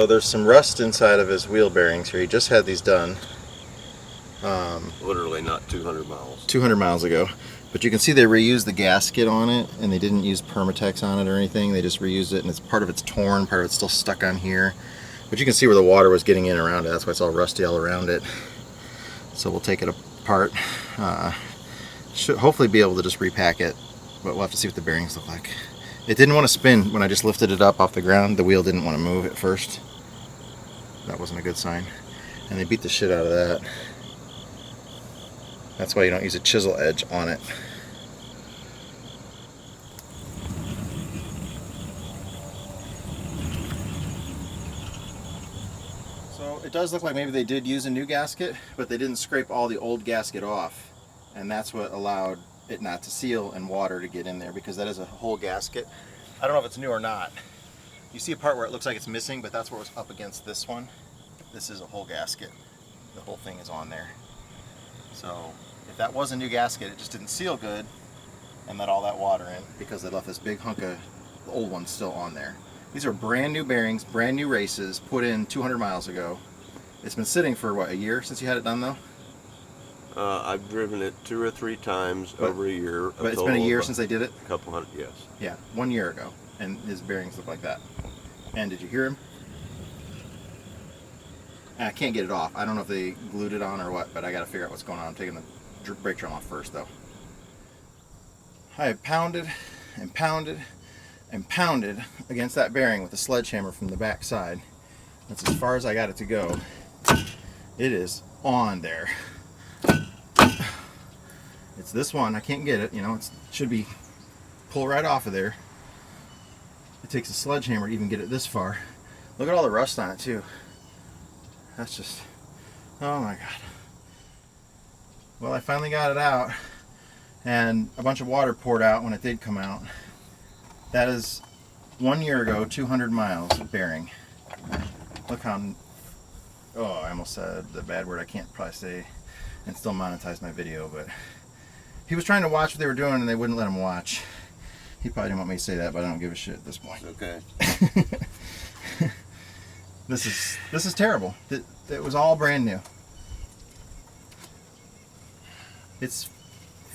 So there's some rust inside of his wheel bearings here. He just had these done. Literally not 200 miles. 200 miles ago. But you can see they reused the gasket on it, and they didn't use Permatex on it or anything. They just reused it, and it's part of it's torn, part of it's still stuck on here. But you can see where the water was getting in around it. That's why it's all rusty all around it. So we'll take it apart. Should hopefully be able to just repack it, but we'll have to see what the bearings look like. It didn't want to spin when I just lifted it up off the ground. The wheel didn't want to move at first. That wasn't a good sign. And they beat the shit out of that. That's why you don't use a chisel edge on it. So it does look like maybe they did use a new gasket, but they didn't scrape all the old gasket off. And that's what allowed it not to seal and water to get in there, because that is a whole gasket. I don't know if it's new or not. You see a part where it looks like it's missing, but that's where it's up against this one. This is a whole gasket. The whole thing is on there. So if that was a new gasket, it just didn't seal good and let all that water in, because they left this big hunk of the old ones still on there. These are brand new bearings, brand new races, put in 200 miles ago. It's been sitting for what, a year since you had it done though? I've driven it 2 or 3 times over a year. But it's been a year since they did it? A couple hundred, yes. Yeah, 1 year ago, and his bearings look like that. And did you hear him? I can't get it off. I don't know if they glued it on or what, but I got to figure out what's going on. I'm taking the brake drum off first, though. I have pounded and pounded and pounded against that bearing with a sledgehammer from the back side. That's as far as I got it to go. It is on there. It's this one. I can't get it. You know, it should be pull right off of there. It takes a sledgehammer to even get it this far. Look at all the rust on it, too. That's just, oh my God. Well, I finally got it out, and a bunch of water poured out when it did come out. That is 1 year ago, 200 miles bearing. Look how, oh, I almost said the bad word I can't probably say and still monetize my video, but he was trying to watch what they were doing and they wouldn't let him watch. He probably didn't want me to say that, but I don't give a shit at this point. Okay. This is terrible. It was all brand new. It's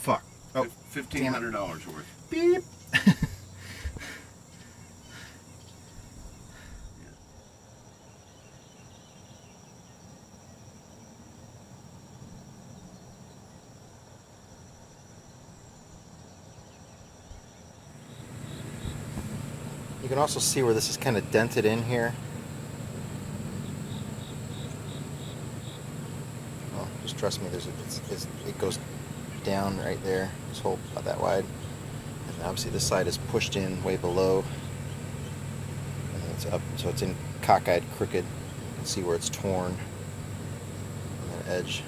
fuck. Oh, $1,500 worth. Beep. You can also see where this is kind of dented in here. Oh, just trust me, it goes down right there. This hole about that wide. And obviously this side is pushed in way below. And then it's up, so it's in cockeyed, crooked. You can see where it's torn. And that edge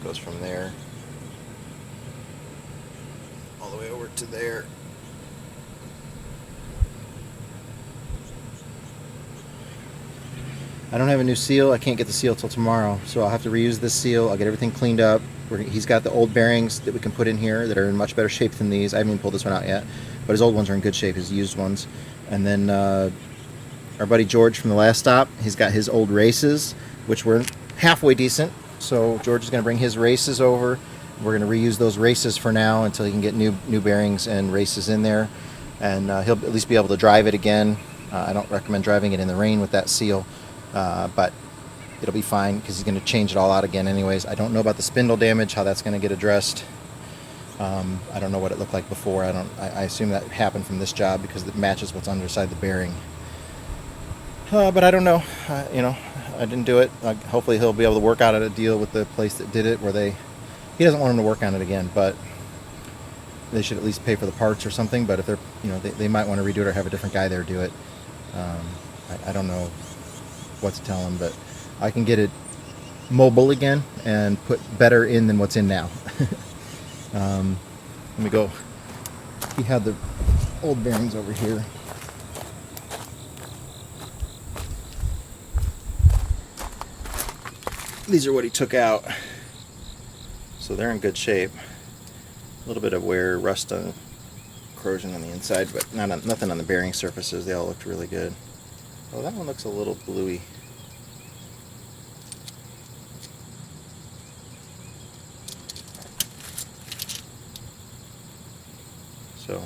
goes from there all the way over to there. I don't have a new seal. I can't get the seal till tomorrow, so I'll have to reuse this seal. I'll get everything cleaned up. He's got the old bearings that we can put in here that are in much better shape than these. I haven't even pulled this one out yet, but his old ones are in good shape, his used ones. And then our buddy George from the last stop, he's got his old races, which were halfway decent. So George is going to bring his races over. We're going to reuse those races for now until he can get new bearings and races in there. And he'll at least be able to drive it again. I don't recommend driving it in the rain with that seal. But it'll be fine because he's going to change it all out again anyways. I don't know about the spindle damage, how that's going to get addressed. I don't know what it looked like before. I assume that happened from this job because it matches what's underside the bearing. But I don't know. You know, I didn't do it. Hopefully he'll be able to work out a deal with the place that did it where he doesn't want him to work on it again, but they should at least pay for the parts or something. But if they're, you know, they might want to redo it or have a different guy there do it. I don't know what to tell him, but I can get it mobile again and put better in than what's in now. Let me go. He had the old bearings over here. These are what he took out, so they're in good shape. A little bit of wear, rust, corrosion on the inside, but nothing on the bearing surfaces. They all looked really good. Well, that one looks a little bluey. So,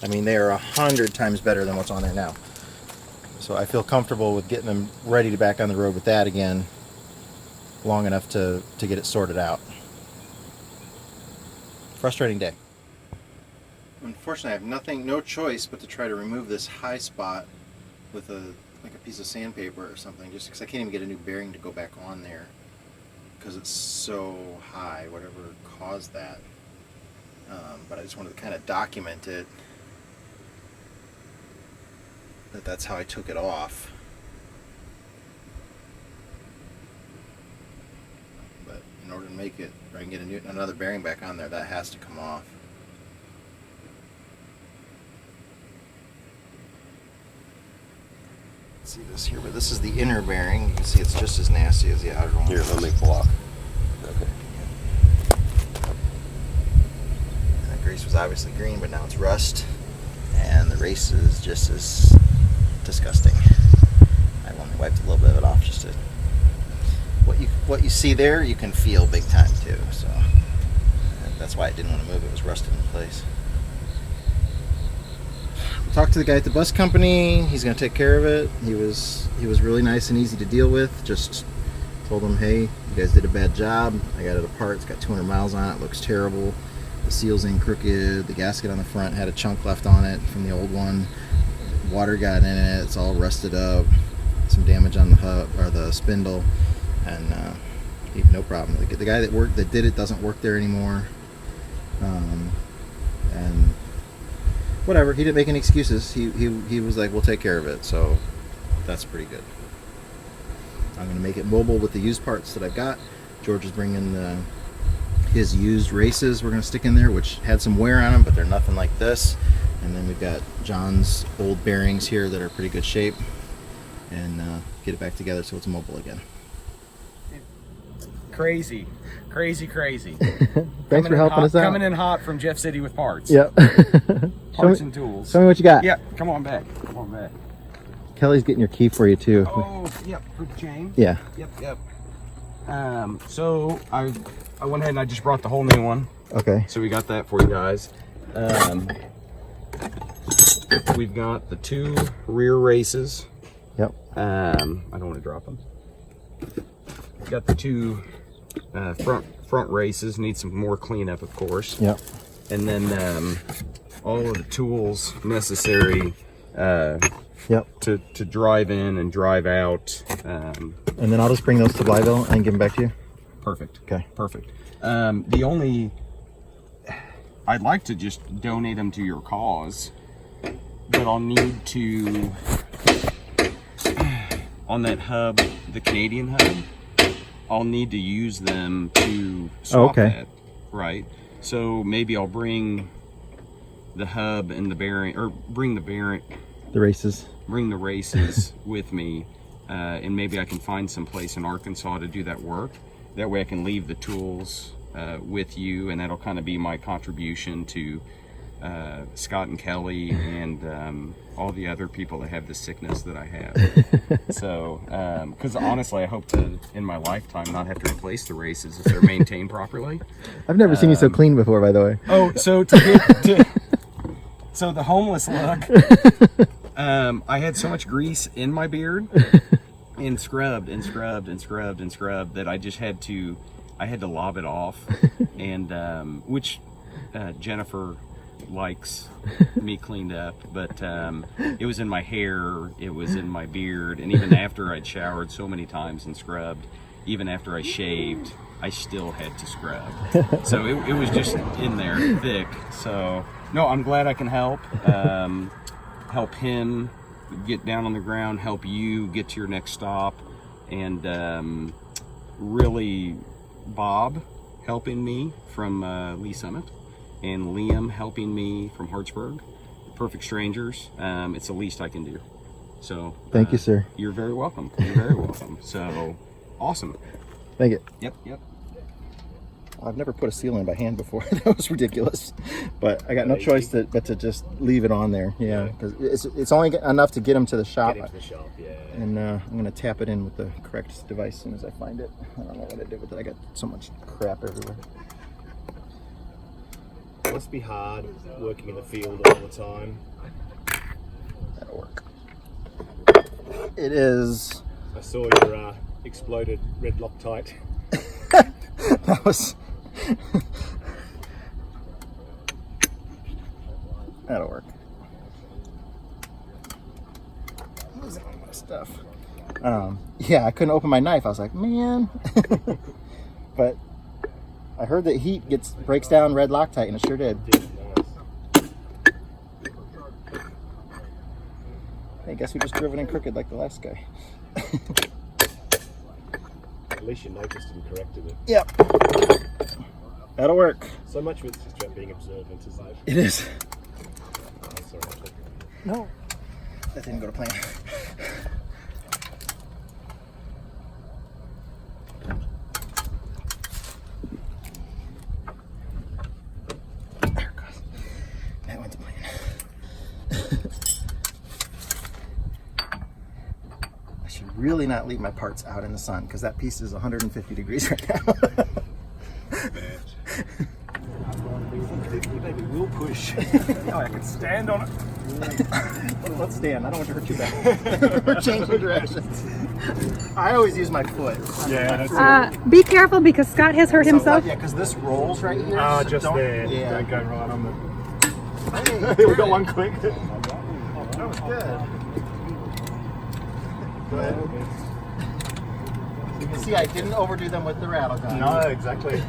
I mean, they are 100 times better than what's on there now. So I feel comfortable with getting them ready to back on the road with that again, long enough to get it sorted out. Frustrating day. Unfortunately, I have no choice but to try to remove this high spot with like a piece of sandpaper or something, just because I can't even get a new bearing to go back on there because it's so high, whatever caused that. But I just wanted to kind of document it, that's how I took it off. But in order to make it, or I can get another bearing back on there, that has to come off. Let's see this here, but this is the inner bearing. You can see it's just as nasty as the outer one. Here, let me block. Okay. And the grease was obviously green, but now it's rust. And the race is just as disgusting. I only wiped a little bit of it off just to... What you see there, you can feel big time too. So that's why I didn't want to move it. It was rusted in place. Talked to the guy at the bus company. He's going to take care of it. He was really nice and easy to deal with. Just told him, hey, you guys did a bad job. I got it apart. It's got 200 miles on it. It looks terrible. The seal's in crooked. The gasket on the front had a chunk left on it from the old one. Water got in it. It's all rusted up. Some damage on the hub or the spindle, and no problem. The guy that did it doesn't work there anymore. And whatever, he didn't make any excuses. He was like, we'll take care of it. So that's pretty good. I'm going to make it mobile with the used parts that I've got. George is bringing his used races we're going to stick in there, which had some wear on them, but they're nothing like this. And then we've got John's old bearings here that are pretty good shape, and get it back together so it's mobile again. Crazy. Thanks for helping us out. Coming in hot from Jeff City with parts. Yep. Parts and tools. Show me what you got. Yeah, come on back. Kelly's getting your key for you too. Oh, yep, for the chain. Yeah. Yep. So I went ahead and I just brought the whole new one. Okay. So we got that for you guys. We've got the 2 rear races. Yep. I don't want to drop them. Got the 2 front races. Need some more cleanup, of course. Yep. And then all of the tools necessary to drive in and drive out. And then I'll just bring those to Blytheville and give them back to you. Perfect. Okay. Perfect. I'd like to just donate them to your cause, but I'll need to, on that hub, the Canadian hub, I'll need to use them to swap that, right? So maybe I'll bring the hub and the bearing, or bring the races with me, and maybe I can find some place in Arkansas to do that work. That way I can leave the tools with you, and that'll kind of be my contribution to Scott and Kelly and all the other people that have the sickness that I have. So, because honestly, I hope to, in my lifetime, not have to replace the races if they're maintained properly. I've never seen you so clean before, by the way. Oh, so so the homeless look, I had so much grease in my beard and scrubbed that I just had to lob it off, and which Jennifer likes me cleaned up, but it was in my hair, it was in my beard, and even after I'd showered so many times and scrubbed, even after I shaved, I still had to scrub. So it was just in there thick. So no, I'm glad I can help him get down on the ground, help you get to your next stop, and really Bob helping me from Lee Summit, and Liam helping me from Hartsburg. Perfect strangers. It's the least I can do. So thank you, sir. You're very welcome. You're very welcome. So awesome. Thank you. Yep. I've never put a seal in by hand before. That was ridiculous. But I got no choice but to just leave it on there. Yeah, because it's only enough to get him to the shop. Get into the shop, yeah. And I'm going to tap it in with the correct device as soon as I find it. I don't know what I did with it. I got so much crap everywhere. It must be hard working in the field all the time. That'll work. It is. I saw your exploded red Loctite. That was. That'll work. Losing all my stuff. Yeah, I couldn't open my knife. I was like, man. But I heard that heat breaks down red Loctite, and it sure did. Yeah, nice. I guess we just drove it in crooked like the last guy. At least you noticed and corrected it. Yep. That'll work. So much of it's just about being observant, isn't it? It is. Oh, sorry. No. That didn't go to plan. There it goes. That went to plan. I should really not leave my parts out in the sun because that piece is 150 degrees right now. Maybe we'll push. Oh, I can stand on it. Let's stand. I don't want to hurt you back. We're changing directions. I always use my foot. Yeah, that's it. Be careful because Scott has hurt himself. Yeah, because this rolls right here. Ah, so just there. Yeah. Don't go right on the... Hey, we got one quick. That was good. Good. You can see I didn't overdo them with the rattle gun. No, exactly.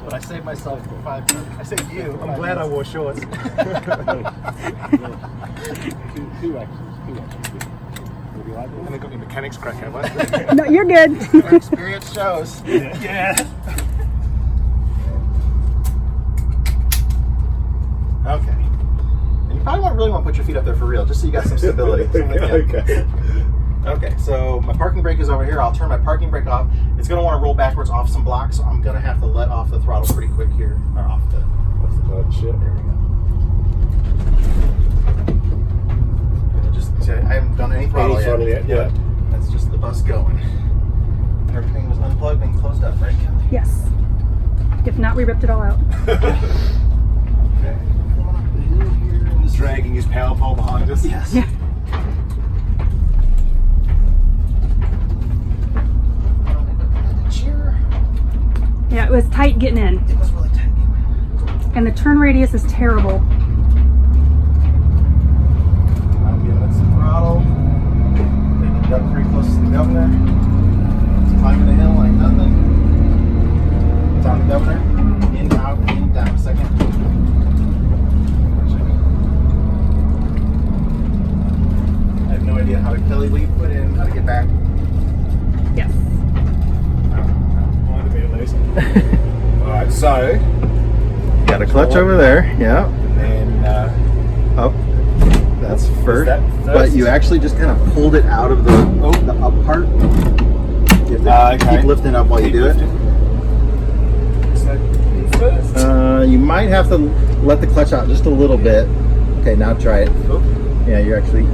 But I saved myself 5 minutes. I saved you. I'm glad I wore shorts. Two axes. Would you like And one? I got any mechanics crack, have I? No, you're good. Our experience shows. Yeah. Okay. And you probably really want to put your feet up there for real, just so you got some stability. Okay. Okay, so my parking brake is over here. I'll turn my parking brake off. It's going to want to roll backwards off some blocks, so I'm going to have to let off the throttle pretty quick here. Or off the Shit. There we go. Just, I haven't done any throttle yet. Yeah. That's just the bus going. Everything was unplugged and closed up, right, Kelly? Yes. If not, we ripped it all out. Okay. Coming up the hill here. And this Dragging his power pole behind us. Yes. Yeah. Yeah, it was tight getting in. It was really tight. And the turn radius is terrible. I'm giving it some throttle. Getting up pretty close to the governor. It's climbing the hill like nothing. It's on the governor. In, out, in, down. Second. I have no idea how to Kelly lead put in, how to get back. Yes. Reminded me at least. Alright, so... Got a clutch over there. Yeah. And then... Up. That's first. that But first? you actually just kind of pulled it out of the up part. You have to okay. keep lifting up while you do it. So, first. You might have to let the clutch out just a little bit. Okay, now try it. Oh. Yeah, you're actually...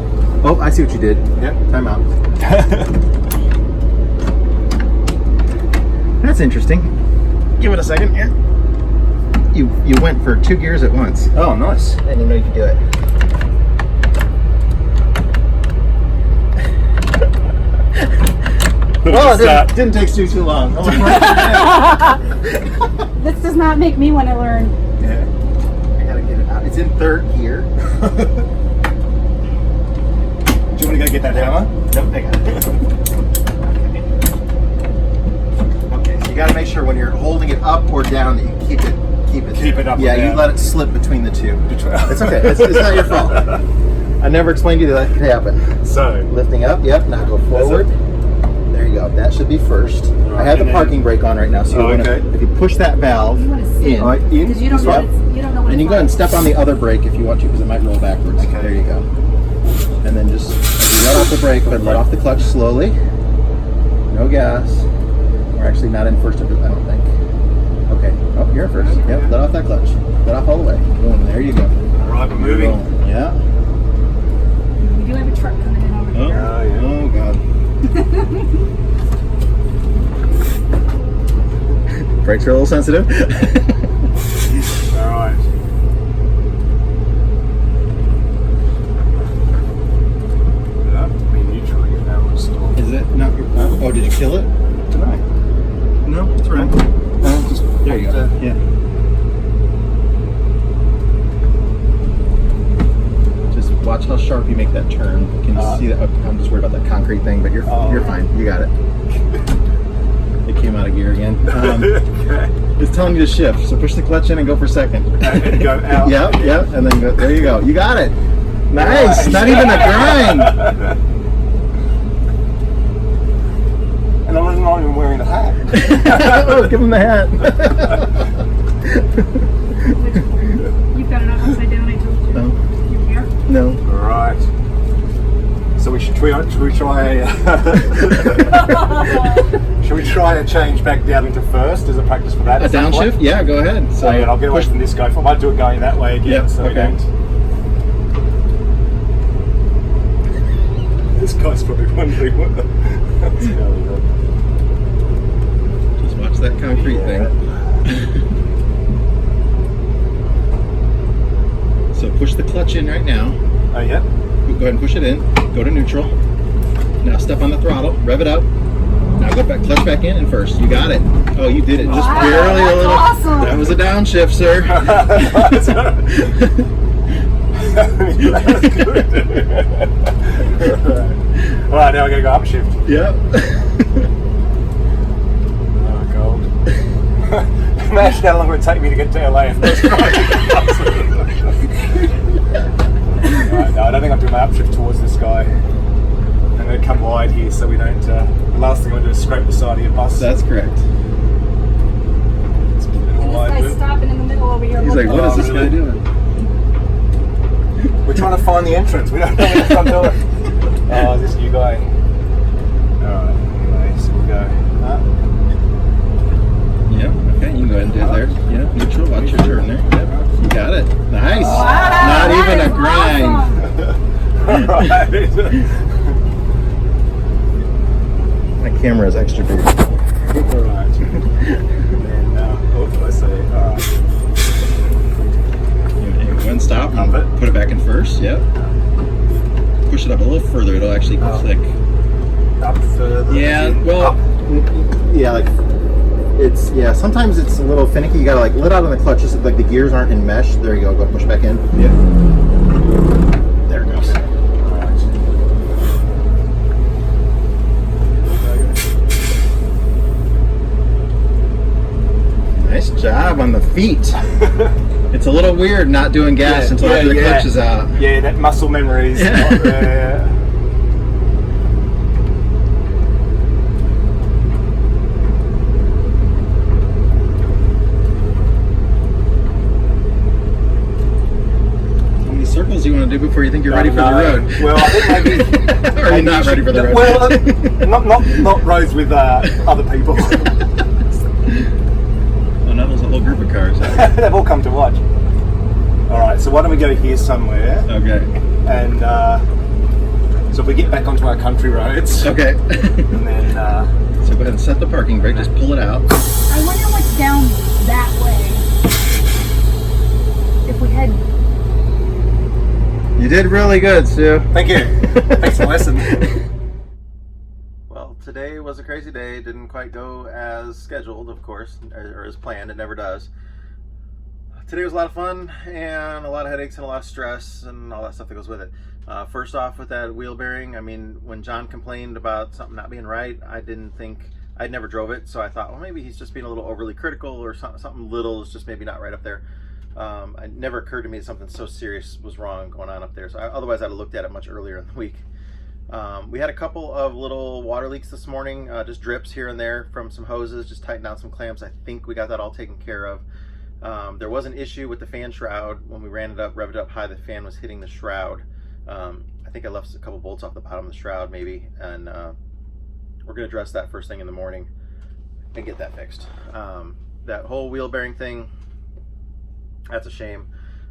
Oh, I see what you did. Yep. Time out. That's interesting. Give it a second here. You went for 2 gears at once. Oh, nice. I didn't even know you could do it. Oh, it didn't take Stu too long. I was right there. This does not make me want to learn. Yeah. I gotta get it out. It's in 3rd gear. Do you want to go get that hammer? Nope, I got it. Okay, so you gotta make sure when you're holding it up or down that you keep it up. Yeah, or you down. let it slip between the two. It's okay. It's not your fault. I never explained to you that could happen. So, Lifting up. Yep. Now go forward. There you go. That should be first. I have the and then- parking brake on right now, so Oh, you're gonna, okay. if you push that valve You want to sit. in, Because you don't know Yep. what it's, you don't know what and you it's go ahead and like. step on the other brake if you want to, because it might roll backwards. Okay. There you go. And then just let off the brake, but let off the clutch slowly. No gas. We're actually not in first, I don't think. Okay. Oh, you're first. Yep. Let off that clutch. Let off all the way. Boom. There you go. All right, we're moving. Yeah. We do have a truck coming in over Oh, here. yeah. Oh God. Brakes are a little sensitive. All right. Is it not your Oh, did you kill it? Did I? No, it's right. There you go. Yeah. Just watch how sharp you make that turn. Can you see that? I'm just worried about that concrete thing, but you're fine. You got it. It came out of gear again. Okay. It's telling you to shift, so push the clutch in and go for second. And go out. Yep, and then go. There you go. You got it. Nice. Nice. Not even a grind. And I'm not even wearing the hat. Oh, give him the hat. You've got it up upside down, I told you. No. You here? No. All right. So should we try? Should we try a change back down into first as a practice for that? A downshift? Yeah, go ahead. So yeah, I'll get away from this guy. I might do it going that way again. Yep, So we okay. don't. This guy's probably wondering what the hell's going on. Just watch that concrete thing. So push the clutch in right now. Oh yeah. Go ahead and push it in. Go to neutral. Now step on the throttle. Rev it up. Now go back, clutch back in and first. You got it. Oh, you did it. Just Wow, barely a that's little. awesome. That was a downshift, sir. That was good. All right, now we're gonna go upshift. Yep. Oh god. Imagine how long it would take me to get to LA if this Right, no, I don't think I'm doing my upshift towards this guy. I'm going to come wide here so we don't. The last thing I want to do is scrape the side of your bus. That's correct. It's a bit of a And wide this guy's loop. stopping in the middle over here. He's like, looking. what is this really? guy doing? We're trying to find the entrance. We don't know where the front door. Oh, this new guy. Alright, anyway, so we'll go. Yep. Okay, you can go ahead and do it there. Yeah, neutral. Watch your turn there. Yep. You got it. Nice. Wow, Not that even is a grind. awesome. Alright. My camera is extra big. Alright. And then, what did I say? Alright. Go and stop Pump and it. put it back in first. Yep. Push it up a little further. It'll actually click. Up further. Yeah. in, Well. up. Yeah. Like. It's sometimes it's a little finicky. You gotta like let out on the clutch just so, like the gears aren't in mesh. There you go. Go push back in. Yeah. There it goes. Alright. Nice job on the feet. It's a little weird not doing gas until after the clutch is out. Yeah, that muscle memory is not there. How many circles do you want to do before you think you're ready for the road? Well, I think maybe. Or are you not ready for the road? Well, not roads with other people. Oh, now there's a whole group of cars. They've all come to watch. All right, so why don't we go here somewhere? Okay. And so if we get back onto our country roads, Okay. and then So go ahead and set the parking brake. Just pull it out. I wonder what's down that way. If we had. You did really good, Stu. thank you. Thanks for the lesson. Well, today was a crazy day. Didn't quite go as scheduled, of course, or as planned. It never does. Today was a lot of fun and a lot of headaches and a lot of stress and all that stuff that goes with it. First off, with that wheel bearing, I mean, when John complained about something not being right, I didn't think, I'd never drove it, so I thought, well, maybe he's just being a little overly critical or something little is just maybe not right up there. It never occurred to me that something so serious was wrong going on up there, so otherwise I'd have looked at it much earlier in the week. We had a couple of little water leaks this morning, just drips here and there from some hoses, just tightened out some clamps. I think we got that all taken care of. There was an issue with the fan shroud. When we ran it up, revved it up high, the fan was hitting the shroud. I think I left a couple bolts off the bottom of the shroud maybe, and we're going to address that first thing in the morning and get that fixed. that whole wheel bearing thing, that's a shame.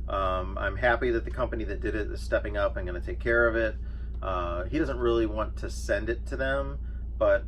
I'm happy that the company that did it is stepping up and going to take care of it. He doesn't really want to send it to them, but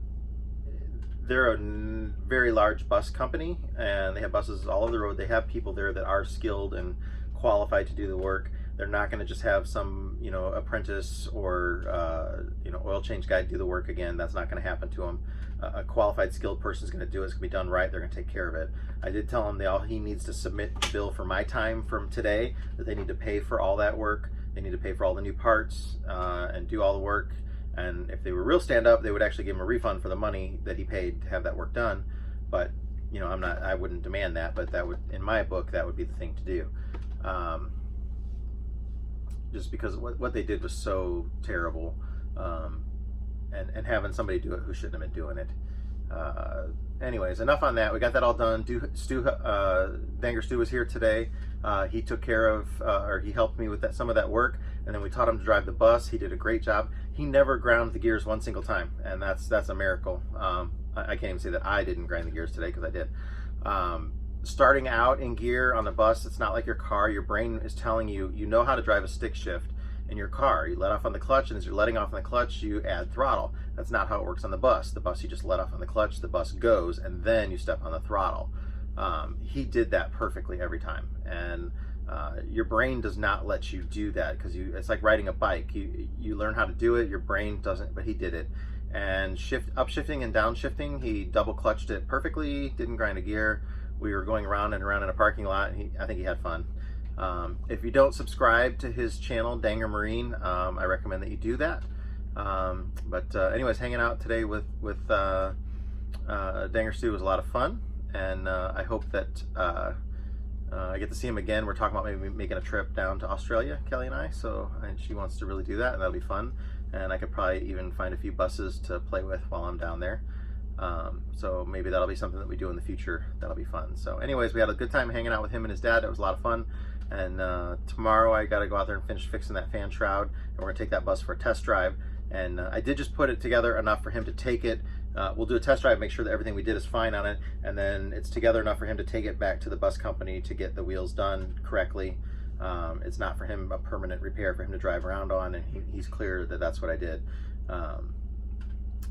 they're a very large bus company, and they have buses all over the road. They have people there that are skilled and qualified to do the work. They're not going to just have some, you know, apprentice or you know, oil change guy do the work again. That's not going to happen to them. A qualified, skilled person is going to do it. It's going to be done right. They're going to take care of it. I did tell him that all he needs to submit the bill for my time from today, that they need to pay for all that work. They need to pay for all the new parts and do all the work. And if they were real stand up, they would actually give him a refund for the money that he paid to have that work done. But, you know, I wouldn't demand that, but that would, in my book, that would be the thing to do. Just because what they did was so terrible. And having somebody do it who shouldn't have been doing it. Anyways, enough on that. We got that all done. Dangar Stu was here today. He took care of, or he helped me with some of that work, and then we taught him to drive the bus. He did a great job. He never ground the gears one single time, and that's a miracle. I can't even say that I didn't grind the gears today, because I did. Starting out in gear on the bus, it's not like your car. Your brain is telling you, you know how to drive a stick shift in your car. You let off on the clutch, and as you're letting off on the clutch, you add throttle. That's not how it works on the bus. The bus, you just let off on the clutch, the bus goes, and then you step on the throttle. He did that perfectly every time. And your brain does not let you do that, because it's like riding a bike. You learn how to do it, your brain doesn't, but he did it. And upshifting and downshifting, he double clutched it perfectly, didn't grind a gear. We were going around and around in a parking lot, and I think he had fun. If you don't subscribe to his channel, Dangar Marine, I recommend that you do that. Anyways, hanging out today with Dangar Stu was a lot of fun, and I hope that I get to see him again. We're talking about maybe making a trip down to Australia, Kelly and I, and she wants to really do that, and that'll be fun. And I could probably even find a few buses to play with while I'm down there. So maybe that'll be something that we do in the future. That'll be fun. So anyways, we had a good time hanging out with him and his dad. It was a lot of fun. And tomorrow I got to go out there and finish fixing that fan shroud, and we're gonna take that bus for a test drive. And I did just put it together enough for him to take it. We'll do a test drive, make sure that everything we did is fine on it, and then it's together enough for him to take it back to the bus company to get the wheels done correctly. It's not for him a permanent repair for him to drive around on, and he's clear that that's what I did.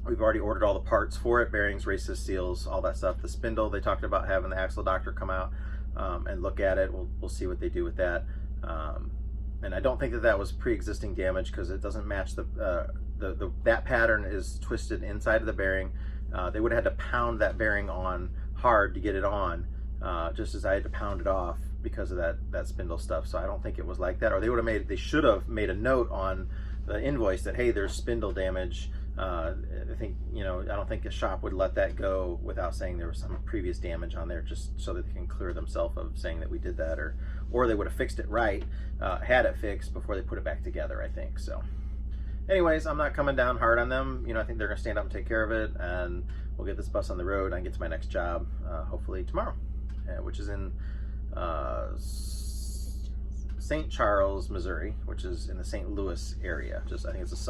We've already ordered all the parts for it, bearings, races, seals, all that stuff. The spindle, they talked about having the axle doctor come out and look at it. We'll see what they do with that. And I don't think that was pre-existing damage, because it doesn't match that pattern is twisted inside of the bearing. They would have had to pound that bearing on hard to get it on, just as I had to pound it off because of that spindle stuff. So I don't think it was like that, or they should have made a note on the invoice that, hey, there's spindle damage. I think, you know, I don't think a shop would let that go without saying there was some previous damage on there, just so that they can clear themselves of saying that we did that, or they would have fixed it right, had it fixed before they put it back together, I think. So anyways, I'm not coming down hard on them. You know, I think they're gonna stand up and take care of it, and we'll get this bus on the road and get to my next job, hopefully tomorrow, which is in St. Charles, Missouri, which is in the St. Louis area. I think it's a